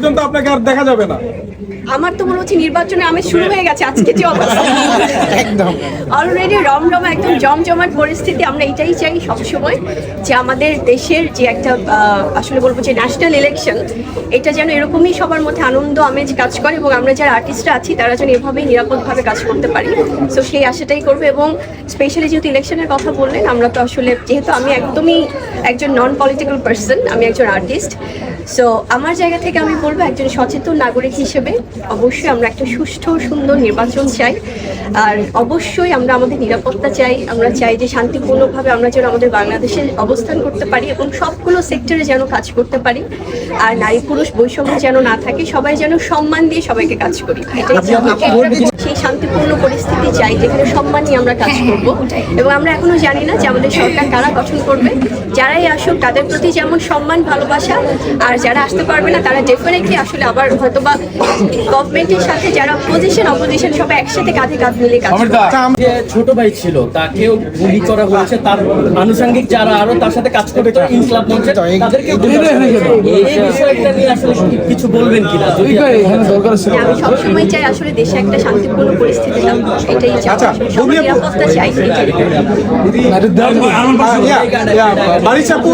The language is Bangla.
পর্যন্ত আপনাকে আর দেখা যাবে না। আমার তো মনে হচ্ছে নির্বাচনে আমি শুরু হয়ে গেছে আজকে যে অবস্থা, একদম অলরেডি রমরমা একদম জমজমাট পরিস্থিতি। আমরা এটাই চাই সবসময় যে আমাদের দেশের যে একটা আসলে বলবো যে ন্যাশনাল ইলেকশন, এটা যেন এরকমই সবার মধ্যে আনন্দ আমেজ কাজ করে এবং আমরা যারা আর্টিস্টরা আছি তারা যেন এভাবেই নিরাপদভাবে কাজ করতে পারি। সো সেই আশাটাই করবো। এবং স্পেশালি যেহেতু ইলেকশনের কথা বললেন, আমরা তো আসলে যেহেতু আমি একদমই একজন নন পলিটিক্যাল পার্সন, আমি একজন আর্টিস্ট, সো আমার জায়গা থেকে আমি বলবো একজন সচেতন নাগরিক হিসেবে অবশ্যই আমরা একটা সুষ্ঠু সুন্দর নির্বাচন চাই। আর অবশ্যই আমরা আমাদের নিরাপত্তা চাই। আমরা চাই যে শান্তিপূর্ণভাবে আমরা যেন আমাদের বাংলাদেশে অবস্থান করতে পারি এবং সবগুলো সেক্টরে যেন কাজ করতে পারি। আর নারী পুরুষ বৈষম্য যেন না থাকে, সবাই যেন সম্মান দিয়ে সবাইকে কাজ করি। এটাই সেই শান্তিপূর্ণ পরিস্থিতি চাই যেখানে সম্মান নিয়ে আমরা কাজ করব। এবং আমরা এখনো জানি না যে আমাদের সরকার কারা গঠন করবে। যারাই আসুক তাদের প্রতি যেমন সম্মান ভালোবাসা, আর যারা আসতে পারবে না তারা ডেফিনেটলি আসলে আবার হয়তো বা গভর্নমেন্টের সাথে যারা অপোজিশন সবাই একসাথে কাঁধে কাঁধ মিলে কাজ করবে। যে ছোট ভাই ছিল তাকেও গুলি করা হয়েছে, তার আনুষঙ্গিক যারা আরো তার সাথে কাজ করতো ইনকলাব মঞ্চে তাদেরকে এই বিষয়টা নিয়ে আসলে কিছু বলবেন কিনা? আমি সবসময় চাই আসলে দেশে একটা শান্তিপূর্ণ পরিস্থিতি থাকুক, এটাই চাই। সবার নিরাপত্তা চাই, এটাই। বারিশ আপু